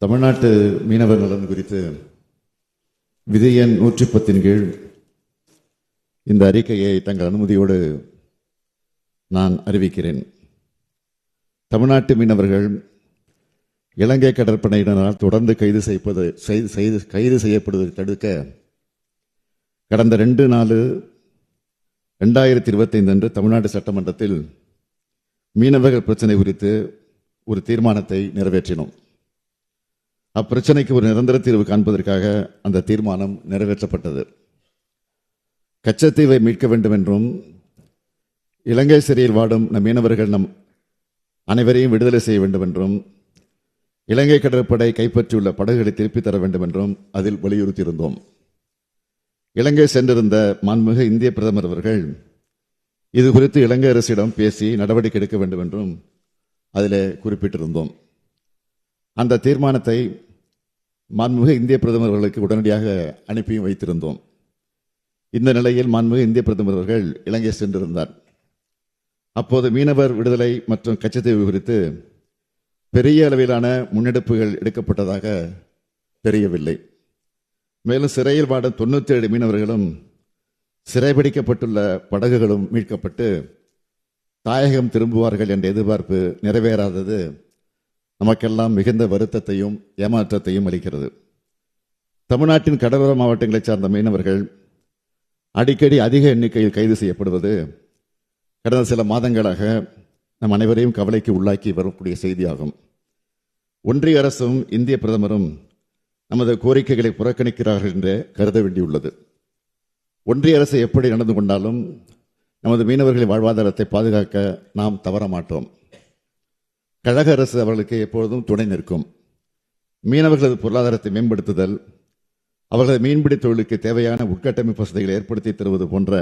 தமிழ்நாட்டு மீனவர் நலன் குறித்து விதி எண் 110 கீழ் இந்த அறிக்கையை தங்கள் அனுமதியோடு நான் அறிவிக்கிறேன். தமிழ்நாட்டு மீனவர்கள் இலங்கை கடற்படையினரால் தொடர்ந்து கைது செய்யப்படுவதை தடுக்க கடந்த 2/4/2025 அன்று தமிழ்நாடு சட்டமன்றத்தில் மீனவர்கள் பிரச்சனை குறித்து ஒரு தீர்மானத்தை நிறைவேற்றினோம். அப்பிரச்சனைக்கு ஒரு நிரந்தர தீர்வு காண்பதற்காக அந்த தீர்மானம் நிறைவேற்றப்பட்டது. கச்சத்தீவை மீட்க வேண்டும் என்றும் இலங்கை சிறையில் வாடும் நம் மீனவர்கள் நம் அனைவரையும் விடுதலை செய்ய வேண்டும் என்றும் இலங்கை கடற்படை கைப்பற்றியுள்ள படகுகளை திருப்பித் தர வேண்டும் என்றும் அதில் வலியுறுத்தியிருந்தோம். இலங்கை சென்றிருந்த மாண்புமிகு இந்திய பிரதமர் அவர்கள் இது குறித்து இலங்கை அரசிடம் பேசி நடவடிக்கை எடுக்க வேண்டும் என்றும் அதில் குறிப்பிட்டிருந்தோம். அந்த தீர்மானத்தை மாண்புமிகு இந்திய பிரதமர் அவர்களுக்கு உடனடியாக அனுப்பியும் வைத்திருந்தோம். இந்த நிலையில் மாண்புமிகு இந்திய பிரதமர் அவர்கள் இலங்கை சென்றிருந்தார். அப்போது மீனவர் விடுதலை மற்றும் கச்சத்தீவு குறித்து பெரிய அளவிலான முன்னெடுப்புகள் எடுக்கப்பட்டதாக தெரியவில்லை. மேலும் சிறையில் வாடும் 97 மீனவர்களும் சிறைபிடிக்கப்பட்டுள்ள படகுகளும் மீட்கப்பட்டு தாயகம் திரும்புவார்கள் என்ற எதிர்பார்ப்பு நிறைவேறாதது நமக்கெல்லாம் மிகுந்த வருத்தத்தையும் ஏமாற்றத்தையும் அளிக்கிறது. தமிழ்நாட்டின் கடலோர மாவட்டங்களைச் சார்ந்த மீனவர்கள் அடிக்கடி அதிக எண்ணிக்கையில் கைது செய்யப்படுவது கடந்த சில மாதங்களாக நம் அனைவரையும் கவலைக்கு உள்ளாக்கி வரக்கூடிய செய்தியாகும். ஒன்றிய அரசும் இந்திய பிரதமரும் நமது கோரிக்கைகளை புறக்கணிக்கிறார்கள் என்று கருத வேண்டியுள்ளது. ஒன்றிய அரசு எப்படி நடந்து கொண்டாலும் நமது மீனவர்களின் வாழ்வாதாரத்தை பாதுகாக்க நாம் தவற மாட்டோம். கழக அரசு அவர்களுக்கு எப்பொழுதும் துணை நிற்கும். மீனவர்களது பொருளாதாரத்தை மேம்படுத்துதல், அவர்களது மீன்பிடி தொழிலுக்கு தேவையான உட்கட்டமைப்பு வசதிகளை ஏற்படுத்தி தருவது போன்ற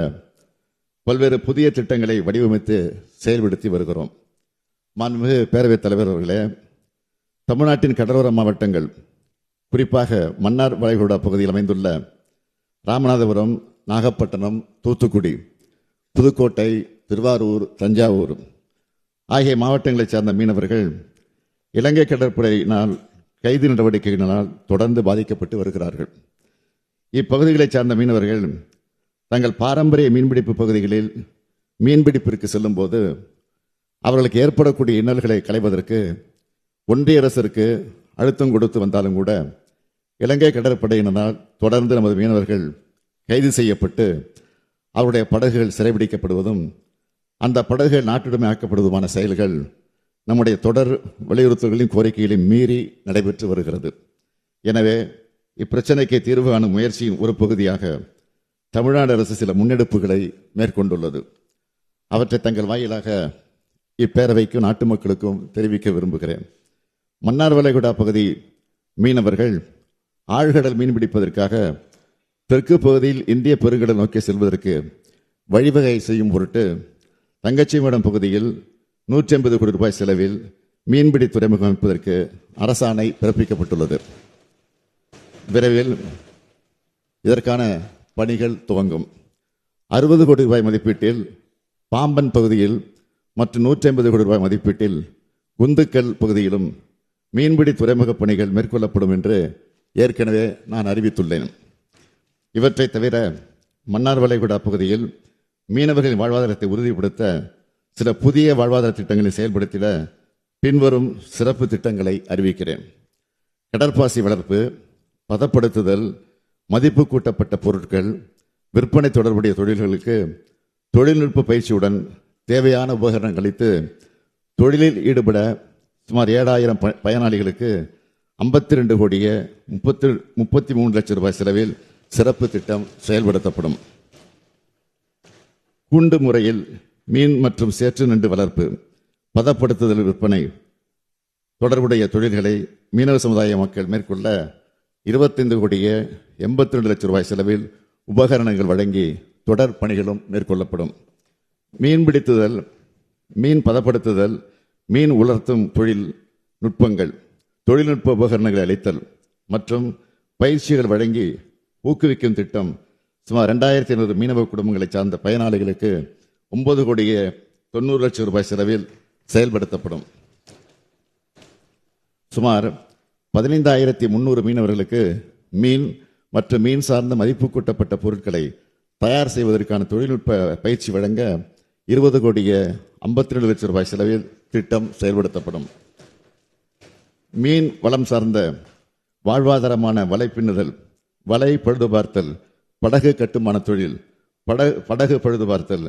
பல்வேறு புதிய திட்டங்களை வடிவமைத்து செயல்படுத்தி வருகிறோம். மாண்புமிகு பேரவைத் தலைவர் அவர்களே, தமிழ்நாட்டின் கடலோர மாவட்டங்கள், குறிப்பாக மன்னார் வளைகுடா பகுதியில் அமைந்துள்ள ராமநாதபுரம், நாகப்பட்டினம், தூத்துக்குடி, புதுக்கோட்டை, திருவாரூர், தஞ்சாவூர் ஆகிய மாவட்டங்களைச் சார்ந்த மீனவர்கள் இலங்கை கடற்படையினால் கைது நடவடிக்கைகளினால் தொடர்ந்து பாதிக்கப்பட்டு வருகிறார்கள். இப்பகுதிகளைச் சார்ந்த மீனவர்கள் தங்கள் பாரம்பரிய மீன்பிடிப்பு பகுதிகளில் மீன்பிடிப்பிற்கு செல்லும் போது அவர்களுக்கு ஏற்படக்கூடிய இன்னல்களை களைவதற்கு ஒன்றிய அரசிற்கு அழுத்தம் கொடுத்து வந்தாலும் கூட இலங்கை கடற்படையினரால் தொடர்ந்து நமது மீனவர்கள் கைது செய்யப்பட்டு அவருடைய படகுகள் சிறைபிடிக்கப்படுவதும் அந்த படகுகள் நாட்டுடைமை ஆக்கப்படுவதுமான செயல்கள் நம்முடைய தொடர் வலியுறுத்தல்களின் கோரிக்கைகளையும் மீறி நடைபெற்று வருகிறது. எனவே இப்பிரச்சனைக்கு தீர்வு காணும் முயற்சியின் ஒரு பகுதியாக தமிழ்நாடு அரசு சில முன்னெடுப்புகளை மேற்கொண்டுள்ளது. அவற்றை தங்கள் வாயிலாக இப்பேரவைக்கும் நாட்டு மக்களுக்கும் தெரிவிக்க விரும்புகிறேன். மன்னார் வளைகுடா பகுதி மீனவர்கள் ஆழ்கடல் மீன்பிடிப்பதற்காக தெற்கு பகுதியில் இந்திய பெருங்கடல் நோக்கி செல்வதற்கு வழிவகை செய்யும் பொருட்டு தங்கச்சிமடம் பகுதியில் 150 கோடி ரூபாய் செலவில் மீன்பிடி துறைமுகம் அமைப்பதற்கு அரசாணை பிறப்பிக்கப்பட்டுள்ளது. விரைவில் இதற்கான பணிகள் துவங்கும். 60 கோடி ரூபாய் மதிப்பீட்டில் பாம்பன் பகுதியில் மற்றும் 150 கோடி ரூபாய் மதிப்பீட்டில் குந்துக்கல் பகுதியிலும் மீன்பிடி துறைமுக பணிகள் மேற்கொள்ளப்படும் என்று ஏற்கனவே நான் அறிவித்துள்ளேன். இவற்றை தவிர மன்னார் வளைகுடா பகுதியில் மீனவர்களின் வாழ்வாதாரத்தை உறுதிப்படுத்த சில புதிய வாழ்வாதார திட்டங்களை செயல்படுத்திட பின்வரும் சிறப்பு திட்டங்களை அறிவிக்கிறேன். கடற்பாசி வளர்ப்பு, பதப்படுத்துதல், மதிப்பு கூட்டப்பட்ட பொருட்கள் விற்பனை தொடர்புடைய தொழில்களுக்கு தொழில்நுட்ப பயிற்சியுடன் தேவையான உபகரணங்கள் அளித்து தொழிலில் ஈடுபட சுமார் 7000 பயனாளிகளுக்கு 52 கோடியே 33 லட்சம் ரூபாய் செலவில் சிறப்பு திட்டம் செயல்படுத்தப்படும். கூண்டு முறையில் மீன் மற்றும் சேற்று நண்டு வளர்ப்பு, பதப்படுத்துதல், விற்பனை தொடர்புடைய தொழில்களை மீனவ சமுதாய மக்கள் மேற்கொள்ள 25 கோடியே 82 லட்சம் ரூபாய் செலவில் உபகரணங்கள் வழங்கி தொடர் பணிகளும் மேற்கொள்ளப்படும். மீன்பிடித்துதல், மீன் பதப்படுத்துதல், மீன் உலர்த்தும் தொழில் நுட்பங்கள், தொழில்நுட்ப உபகரணங்களை அளித்தல் மற்றும் பயிற்சிகள் வழங்கி ஊக்குவிக்கும் திட்டம் சுமார் 2500 மீனவ குடும்பங்களை சார்ந்த பயனாளிகளுக்கு 9 கோடியே 90 லட்சம் ரூபாய் செலவில் செயல்படுத்தப்படும். சுமார் 15,300 மீனவர்களுக்கு மீன் மற்றும் மீன் சார்ந்த மதிப்பு கூட்டப்பட்ட பொருட்களை தயார் செய்வதற்கான தொழில்நுட்ப பயிற்சி வழங்க 20 கோடியே 52 லட்சம் ரூபாய் செலவில் திட்டம் செயல்படுத்தப்படும். மீன் வளம் சார்ந்த வாழ்வாதாரமான வலை பின்னுதல், வலை பழுது பார்த்தல், படகு கட்டுமான தொழில், படகு பழுது பார்த்தல்,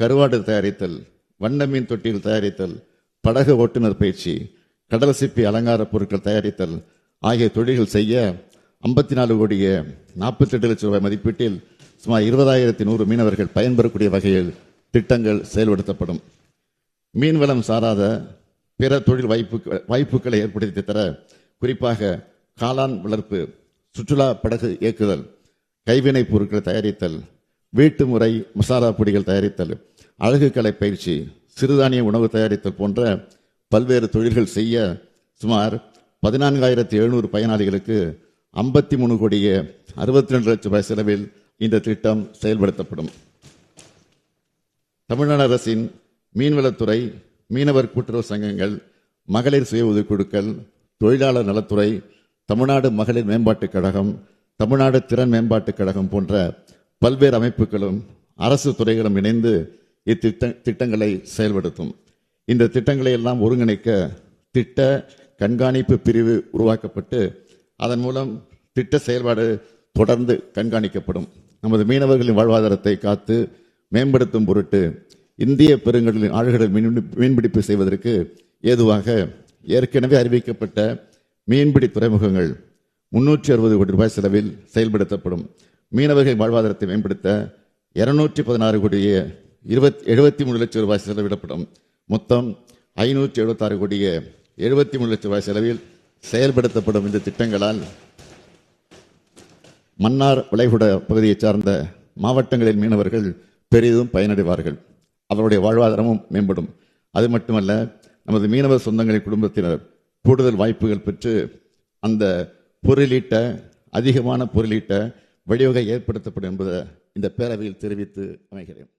கருவாடு தயாரித்தல், வண்ண மீன் தொட்டியில் தயாரித்தல், படகு ஓட்டுநர் பயிற்சி, கடல் சிப்பி அலங்கார பொருட்கள் தயாரித்தல் ஆகிய தொழில்கள் செய்ய 54 கோடியே 48 லட்சம் ரூபாய் மதிப்பீட்டில் சுமார் 20,100 மீனவர்கள் பயன்பெறக்கூடிய வகையில் திட்டங்கள் செயல்படுத்தப்படும். மீன்வளம் சாராத பிற தொழில் வாய்ப்புகளை ஏற்படுத்தி தர குறிப்பாக காளான் வளர்ப்பு, சுற்றுலா படகு இயக்குதல், கைவினைப் பொருட்கள் தயாரித்தல், வீட்டு முறை மசாலா பொடிகள் தயாரித்தல், அழகு கலை பயிற்சி, சிறுதானிய உணவு தயாரித்தல் போன்ற பல்வேறு தொழில்கள் செய்ய சுமார் 14,700 பயனாளிகளுக்கு 53 கோடியே 62 லட்சம் ரூபாய் செலவில் இந்த திட்டம் செயல்படுத்தப்படும். தமிழ்நாடு அரசின் மீன்வளத்துறை, மீனவர் கூட்டுறவு சங்கங்கள், மகளிர் சுய உதவிக்குழுக்கள், தொழிலாளர் நலத்துறை, தமிழ்நாடு மகளிர் மேம்பாட்டுக் கழகம், தமிழ்நாடு திறன் மேம்பாட்டுக் கழகம் போன்ற பல்வேறு அமைப்புகளும் அரசு துறைகளும் இணைந்து இத்திட்டங்களை செயல்படுத்தும். இந்த திட்டங்களை எல்லாம் ஒருங்கிணைக்க திட்ட கண்காணிப்பு பிரிவு உருவாக்கப்பட்டு அதன் மூலம் திட்ட செயல்பாடு தொடர்ந்து கண்காணிக்கப்படும். நமது மீனவர்களின் வாழ்வாதாரத்தை காத்து மேம்படுத்தும் பொருட்டு இந்திய பெருங்கடலின் ஆழ்கடல் மீன்பிடிப்பு செய்வதற்கு ஏதுவாக ஏற்கனவே அறிவிக்கப்பட்ட மீன்பிடி துறைமுகங்கள் 360 கோடி ரூபாய் செலவில் செயல்படுத்தப்படும். மீனவர்களின் வாழ்வாதாரத்தை மேம்படுத்த 216 கோடியே 73 லட்சம் ரூபாய் செலவிடப்படும். மொத்தம் 576 கோடியே 73 லட்சம் ரூபாய் செலவில் செயல்படுத்தப்படும். இந்த திட்டங்களால் மன்னார் வளைகுடா பகுதியை சார்ந்த மாவட்டங்களில் மீனவர்கள் பெரிதும் பயனடைவார்கள். அவருடைய வாழ்வாதாரமும் மேம்படும். அது மட்டுமல்ல, நமது மீனவர் சொந்தங்களின் குடும்பத்தினர் கூடுதல் வாய்ப்புகள் பெற்று அந்த அதிகமான பொருளீட்ட வழிவகை ஏற்படுத்தப்படும் என்பதை இந்த பேரவையில் தெரிவித்து அமைகிறேன்.